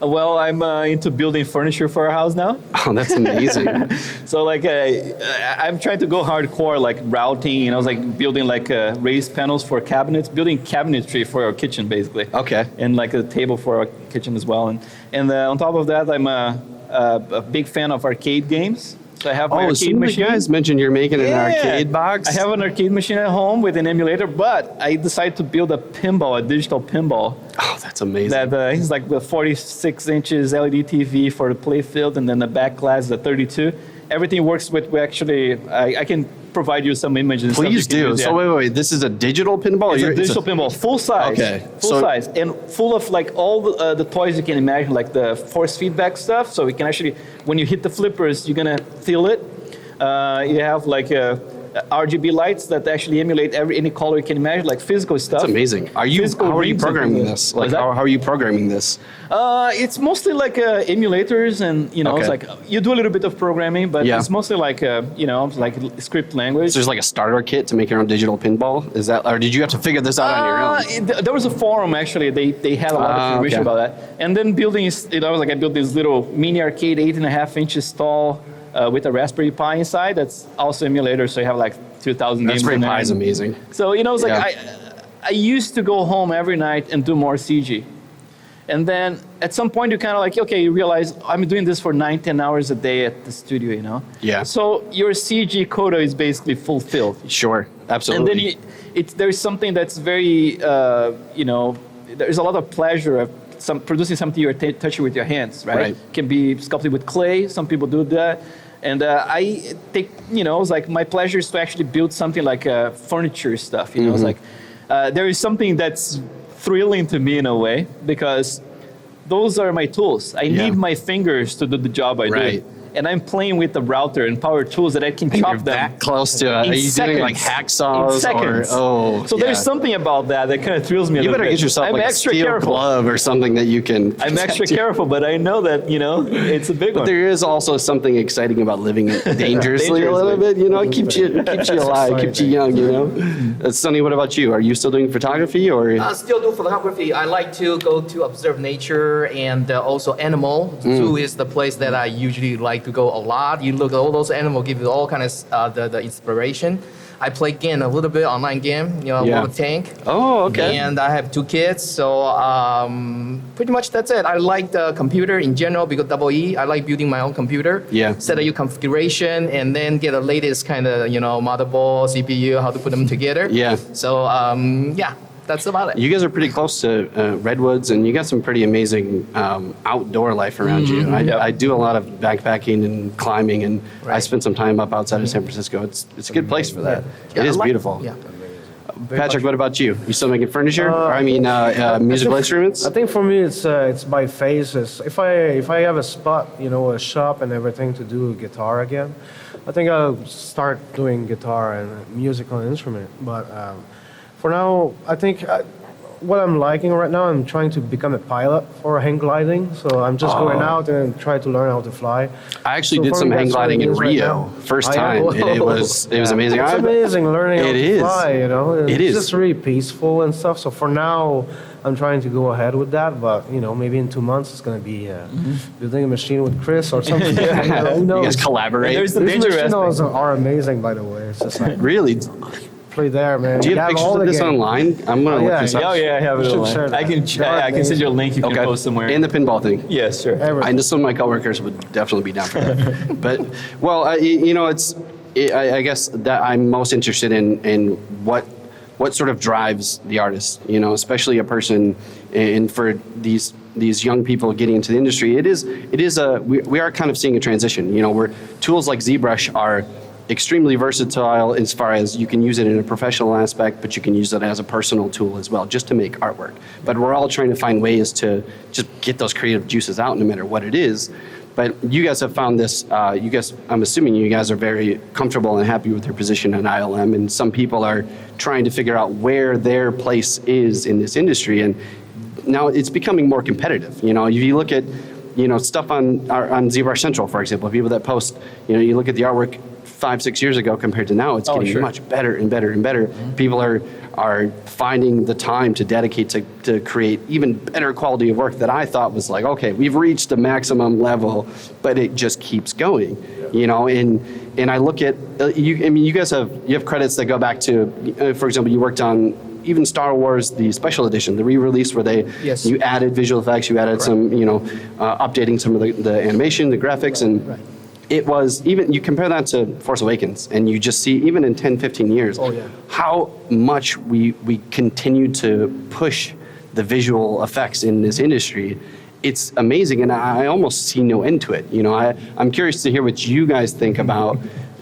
Well, I'm into building furniture for our house now. Oh, that's amazing. So like I'm trying to go hardcore, like routing, you know, like building like raised panels for cabinets, building cabinetry for our kitchen basically. Okay. And like a table for our kitchen as well. And on top of that, I'm a big fan of arcade games. So I have my arcade machine. You guys mentioned you're making an arcade box. I have an arcade machine at home with an emulator, but I decided to build a digital pinball. Oh, that's amazing. That is like the 46 inches LED TV for the play field, and then the back glass, the 32. Everything works with, I can provide you some images. Please do. So wait. This is a digital pinball? It's a digital pinball, full size. Okay. Full size, and full of like all the toys you can imagine, like the force feedback stuff. So we can actually, when you hit the flippers, you're gonna feel it. You have like RGB lights that actually emulate any color you can imagine, like physical stuff. That's amazing. How are you programming this? Like, how are you programming this? It's mostly like emulators, and you know, it's like you do a little bit of programming, but it's mostly like you know, like script language. So there's like a starter kit to make your own digital pinball. Is that, or did you have to figure this out on your own? There was a forum actually. They had a lot of information about that. And then building is, you know, like I built this little mini arcade, 8.5 inches tall. With a Raspberry Pi inside, that's also emulator, so you have like 2,000 games in there. Raspberry Pi is amazing. So, you know, it's like I used to go home every night and do more CG. And then at some point you kind of like, okay, you realize I'm doing this for 9-10 hours a day at the studio, you know? Yeah. So your CG quota is basically fulfilled. Sure, absolutely. And then there's something that's very, you know, there's a lot of pleasure of producing something you're touching with your hands, right? Can be sculpted with clay, some people do that. And I think, you know, it's like my pleasure is to actually build something like furniture stuff. You know, it's like there is something that's thrilling to me in a way, because those are my tools. I need my fingers to do the job I do. And I'm playing with the router and power tools that I can chop them that close to it. Are you doing like hacksaws? In seconds. So there's something about that kind of thrills me a little bit. You better get yourself like a steel glove or something that you can. I'm extra careful, but I know that, you know, it's a big one. But there is also something exciting about living dangerously a little bit. You know, it keeps you alive, keeps you young. You know. Sonny, what about you? Are you still doing photography or? Still do photography. I like to go to observe nature and also animal. Zoo is the place that I usually like to go a lot. You look at all those animals, give you all kind of the inspiration. I play game a little bit, online game, you know, little tank. Oh, okay. And I have 2 kids, so pretty much that's it. I like the computer in general because EE. I like building my own computer. Yeah. Set a configuration and then get the latest kind of, you know, motherboard, CPU, how to put them together. Yeah. So yeah. That's about it. You guys are pretty close to redwoods, and you got some pretty amazing outdoor life around you. I do a lot of backpacking and climbing, and I spent some time up outside of San Francisco. It's a good place for that. It is beautiful. Yeah. Patrick, what about you? You still making furniture? Or, I mean, musical instruments? I think for me it's by phases. If I have a spot, a shop and everything to do guitar again, I think I'll start doing guitar and musical instrument. But for now, I think what I'm liking right now, I'm trying to become a pilot for hang gliding. So I'm just going out and try to learn how to fly. I actually So did for some me, hang that's what gliding it in is right Rio, now. first time. Whoa. It was amazing. It's amazing learning how It to is. fly, It It's is. just really peaceful and stuff. So for now, I'm trying to go ahead with that. But, maybe in 2 months, it's going to be building a machine with Kris or something. Who You knows? guys collaborate. There's the These dangerous machines aspect. are amazing, by the way. It's just like, Really? play there, man. Do you have pictures of this game. online? I'm going to look this up. Oh yeah, I have it You should online. share that. I can send you a link you can Okay. post somewhere. And the pinball thing. Yes, sure. Everything. I know some of my coworkers would definitely be down for that. But, well, I guess that I'm most interested in what sort of drives the artist, especially a person, and for these young people getting into the industry, we are kind of seeing a transition, where tools like ZBrush are extremely versatile as far as you can use it in a professional aspect, but you can use it as a personal tool as well, just to make artwork. But we're all trying to find ways to just get those creative juices out, no matter what it is. But you guys have found this, I'm assuming you guys are very comfortable and happy with your position at ILM, and some people are trying to figure out where their place is in this industry, and now it's becoming more competitive. If you look at, stuff on ZBrush Central, for example, people that post, you look at the artwork 5-6 years ago compared to now, it's getting sure. much better and better and better. People are finding the time to dedicate to create even better quality of work that I thought was like, okay, we've reached the maximum level, but it just keeps going, and I look at, you guys have credits that go back to, for example, you worked on even Star Wars, the special edition, the re-release where Yes. you added visual effects, you added some, updating some of the animation, the graphics, and it was, even you compare that to Force Awakens, and you just see, even in 10, 15 years, how much we continue to push the visual effects in this industry. It's amazing, and I almost see no end to it. I'm curious to hear what you guys think about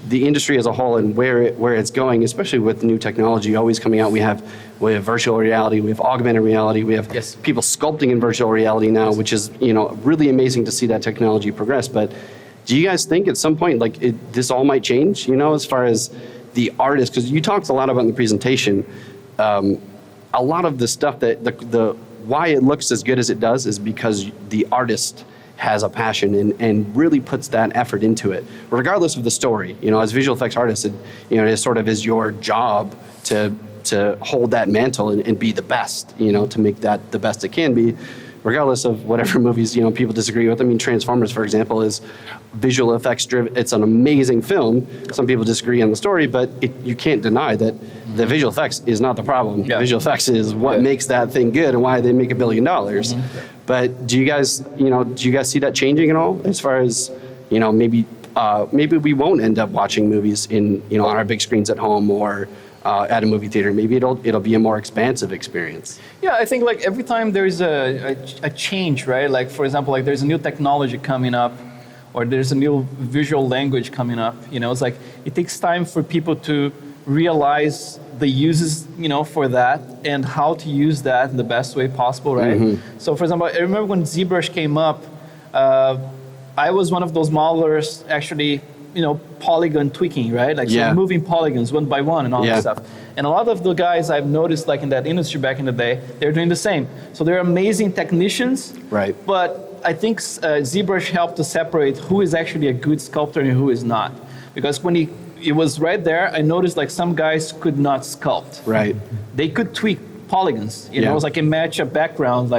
the industry as a whole and where it's going, especially with new technology always coming out. We have virtual reality, we have augmented reality, we have Yes. people sculpting in virtual reality now, which is really amazing to see that technology progress. But do you guys think at some point this all might change? As far as the artist, because you talked a lot about in the presentation, a lot of the stuff that the why it looks as good as it does is because the artist has a passion and really puts that effort into it, regardless of the story. As visual effects artists, it sort of is your job to hold that mantle and be the best, to make that the best it can be, regardless of whatever movies, people disagree with. I mean, Transformers, for example, is visual effects driven. It's an amazing film. Some people disagree on the story, but you can't deny that the visual effects is not the problem. Yeah. Visual effects is what makes that thing good and why they make $1 billion. But do you guys see that changing at all? As far as, maybe we won't end up watching movies on our big screens at home or at a movie theater. Maybe it'll be a more expansive experience. Yeah, I think every time there's a change, right? Like for example, there's a new technology coming up, or there's a new visual language coming up. It's it takes time for people to realize the uses, for that and how to use that in the best way possible, right? So for example, I remember when ZBrush came up, I was one of those modelers actually, polygon tweaking, right? So moving polygons one by one and all that stuff. And a lot of the guys I've noticed in that industry back in the day, they're doing the same. So they're amazing technicians, Right. but I think ZBrush helped to separate who is actually a good sculptor and who is not. Because when it was right there, I noticed some guys could not sculpt. Right. They could tweak polygons. It was a match a background,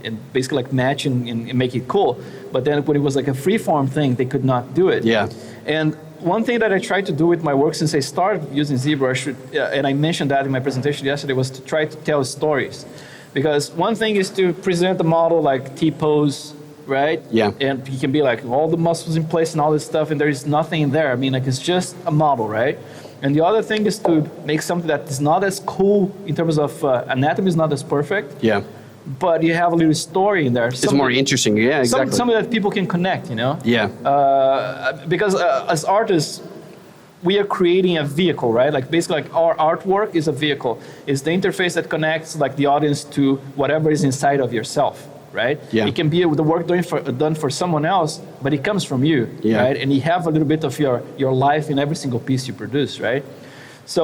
and basically match and make it cool. But then when it was a free-form thing, they could not do it. Yeah. And one thing that I tried to do with my work since I started using ZBrush, and I mentioned that in my presentation yesterday, was to try to tell stories. Because one thing is to present the model like T-pose, right? Yeah. And you can be all the muscles in place and all this stuff, and there is nothing there. I mean, it's just a model, right? And the other thing is to make something that is not as cool in terms of anatomy is not as perfect. Yeah. But you have a little story in there. It's more interesting. Yeah, exactly. Something that people can connect, Yeah. Because as artists, we are creating a vehicle, right? Like basically like our artwork is a vehicle. It's the interface that connects like the audience to whatever is inside of yourself, right? Yeah. It can be the work done for someone else, but it comes from you, Yeah. right? And you have a little bit of your life in every single piece you produce, right? So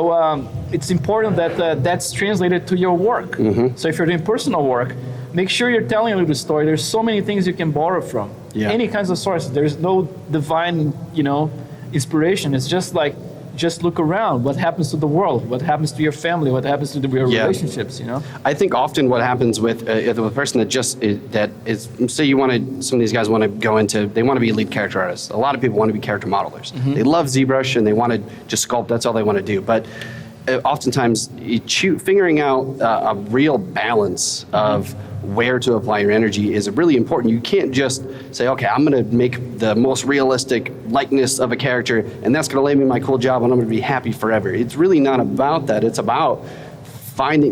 it's important that that's translated to your work. So if you're doing personal work, make sure you're telling a little story. There's so many things you can borrow from. Yeah. Any kinds of sources. There's no divine, inspiration. It's just look around. What happens to the world? What happens to your family? What happens to your Yeah. relationships? I think often what happens with a person that is, say some of these guys want to go into, they want to be lead character artists. A lot of people want to be character modelers. They love ZBrush and they want to just sculpt. That's all they want to do. But oftentimes, figuring out a real balance of where to apply your energy is really important. You can't just say, okay, I'm going to make the most realistic likeness of a character, and that's going to land me my cool job, and I'm going to be happy forever. It's really not about that. It's about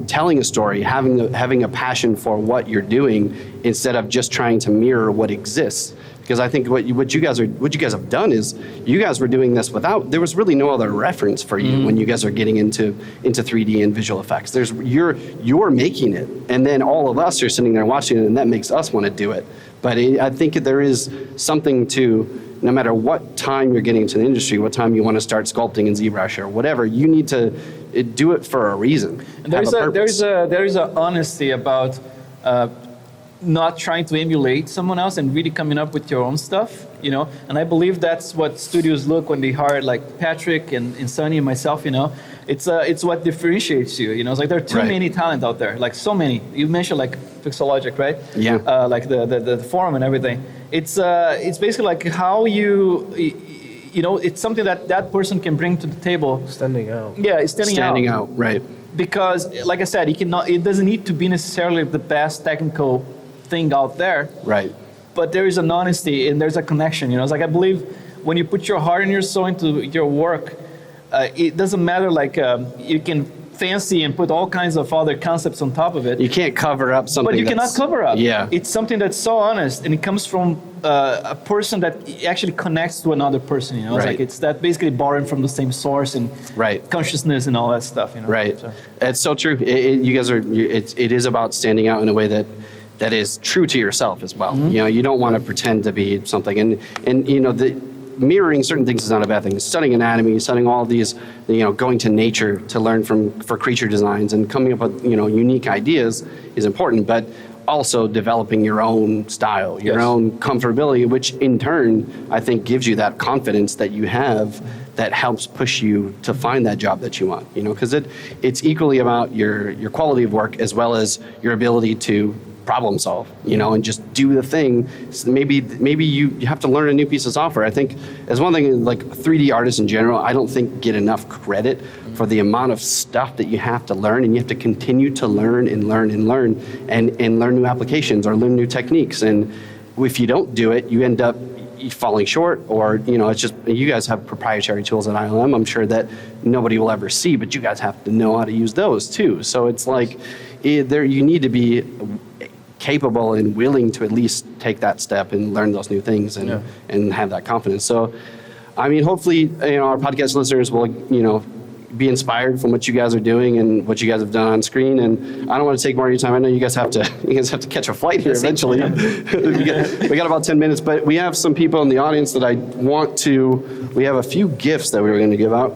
telling a story, having a passion for what you're doing instead of just trying to mirror what exists. Because I think what you guys have done is you guys were doing this there was really no other reference for you when you guys are getting into 3D and visual effects. You're making it, and then all of us are sitting there watching it, and that makes us want to do it. But I think there is something to, no matter what time you're getting into the industry, what time you want to start sculpting in ZBrush or whatever, you need to do it for a reason. And there is a honesty about not trying to emulate someone else and really coming up with your own stuff, And I believe that's what studios look when they hire like Patrick and Sunny and myself, It's what differentiates you, It's like there are too Right. many talent out there, like so many. You mentioned like Pixelogic, right? Yeah. Like the forum and everything. It's basically like how it's something that person can bring to the table. Standing out. Yeah, it's Standing out, right. Because, like I said, it doesn't need to be necessarily the best technical thing out there. Right. But there is an honesty and there's a connection. It's like I believe when you put your heart and your soul into your work, it doesn't matter like you can fancy and put all kinds of other concepts on top of it. You can't cover up something. But you cannot cover up. Yeah. It's something that's so honest, and it comes from a person that actually connects to another person. It's Right. like it's that basically borrowing from the same source and Right. consciousness and all that stuff. Right. So. It's so true. You guys it is about standing out in a way that is true to yourself as well. You don't want to pretend to be something, and mirroring certain things is not a bad thing. Studying anatomy, studying all these, going to nature to learn for creature designs and coming up with unique ideas is important, but also developing your own style, your Yes. own comfortability, which in turn I think gives you that confidence that you have that helps push you to find that job that you want. Because it's equally about your quality of work as well as your ability to problem solve, and just do the thing. So maybe you have to learn a new piece of software. I think as one thing, like 3D artists in general, I don't think get enough credit for the amount of stuff that you have to learn, and you have to continue to learn and learn and learn and learn new applications or learn new techniques. And if you don't do it, you end up falling short, or it's just, you guys have proprietary tools at ILM, I'm sure that nobody will ever see, but you guys have to know how to use those too. So it's like you need to be capable and willing to at least take that step and learn those new things and have that confidence. So, I mean, hopefully, our podcast listeners will, be inspired from what you guys are doing and what you guys have done on screen. And I don't want to take more of your time. I know you guys have to catch a flight here eventually. we got about 10 minutes, but we have some people in the audience that we have a few gifts that we were going to give out.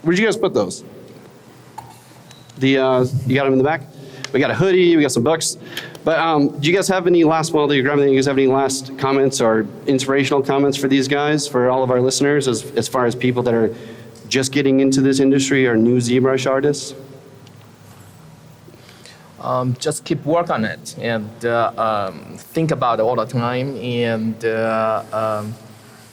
Where'd you guys put those? You got them in the back? We got a hoodie, we got some books. But do you guys have any while you're grabbing, do you guys have any last comments or inspirational comments for these guys, for all of our listeners, as far as people that are just getting into this industry or new ZBrush artists? Just keep work on it and think about it all the time. And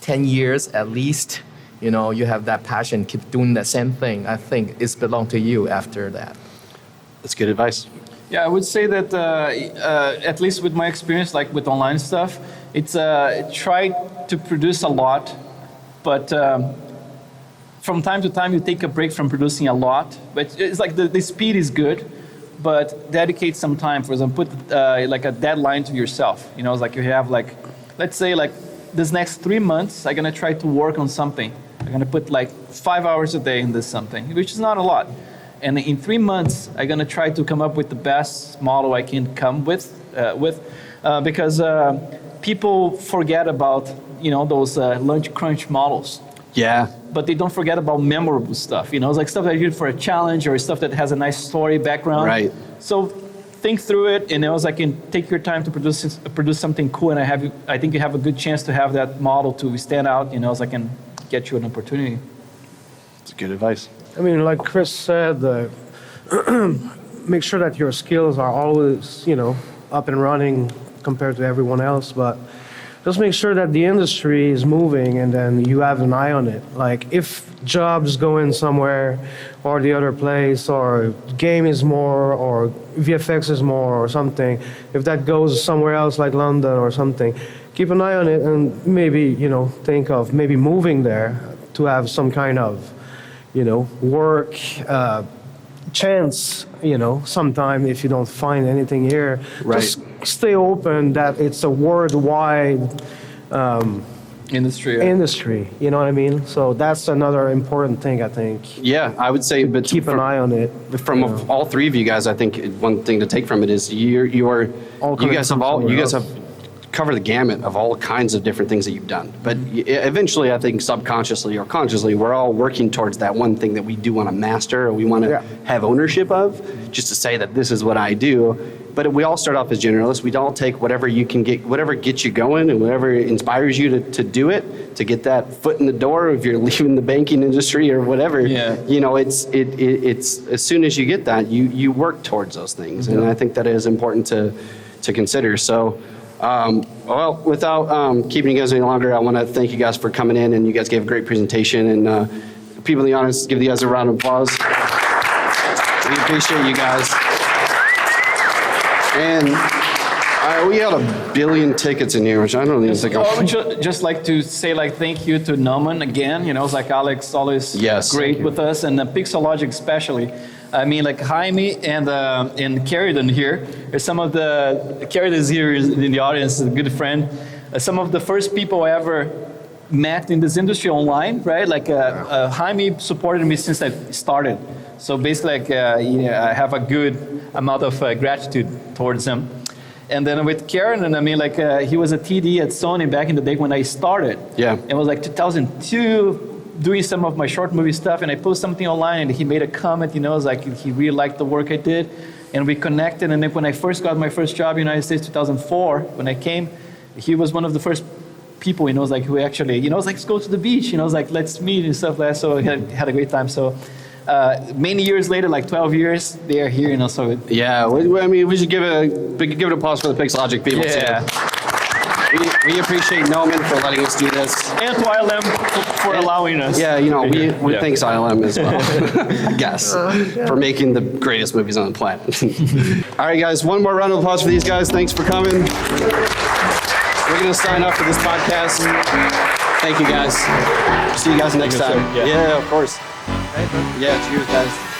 10 years at least, you have that passion, keep doing the same thing. I think it's belong to you after that. That's good advice. Yeah, I would say that at least with my experience, like with online stuff, it's try to produce a lot, but from time to time you take a break from producing a lot. But it's like the speed is good, but dedicate some time. For example, put like a deadline to yourself. It's like you have like, let's say like this next 3 months, I'm gonna try to work on something. I'm going to put like 5 hours a day in this something, which is not a lot. And in 3 months, I'm going to try to come up with the best model I can come with because people forget about, those lunch crunch models. Yeah. But they don't forget about memorable stuff. It's like stuff that you did for a challenge or stuff that has a nice story background. Right. So think through it, and I can take your time to produce something cool, and I think you have a good chance to have that model to stand out. I can get you an opportunity. That's good advice. I mean, like Kris said, make sure that your skills are always, up and running compared to everyone else, but just make sure that the industry is moving and then you have an eye on it. Like if jobs go in somewhere or the other place or game is more or VFX is more or something, if that goes somewhere else like London or something, keep an eye on it and maybe, think of maybe moving there to have some kind of, work, chance, sometime if you don't find anything here. Right. Just stay open that it's a worldwide industry, you know what I mean? So that's another important thing, I think. Yeah, I would say, but Keep an eye on it. From all three of you guys, I think one thing to take from it is you guys have covered the gamut of all kinds of different things that you've done. But eventually, I think subconsciously or consciously, we're all working towards that one thing that we do want to master or we want to have ownership of, just to say that this is what I do. But we all start off as generalists. We all take whatever you can get, whatever gets you going and whatever inspires you to do it, to get that foot in the door if you're leaving the banking industry or whatever. Yeah. It's as soon as you get that, you work towards those things. And I think that is important to consider. So, without keeping you guys any longer, I want to thank you guys for coming in, and you guys gave a great presentation. And people in the audience, give you guys a round of applause. We appreciate you guys. And we had 1 billion tickets in here, which I don't even think I would just like to say thank you to Nauman again. It's like Alex always great with us, and Pixelogic especially. I mean, like Jaime and Carridon here. There's some of the Carridon is here in the audience, a good friend. Some of the first people I ever met in this industry online, right? Like Jaime supported me since I started. So basically, I have a good amount of gratitude towards him. And then with Karen, I mean, he was a TD at Sony back in the day when I started. Yeah. It was like 2002. Doing some of my short movie stuff, and I posted something online, and he made a comment, it was like he really liked the work I did, and we connected. And then when I first got my first job in the United States, 2004, when I came, he was one of the first people, who actually, let's go to the beach, let's meet and stuff like that. So I had a great time. So many years later, like 12 years, they are here, so. Yeah, we should give it applause for the Pixelogic people too. We appreciate Nauman for letting us do this. And to ILM for allowing us. Yeah, we thanks ILM as well, I guess, for making the greatest movies on the planet. All right, guys, one more round of applause for these guys. Thanks for coming. We're going to sign off for this podcast. Thank you, guys. See you guys next time. Yeah, of course. Yeah, cheers, guys.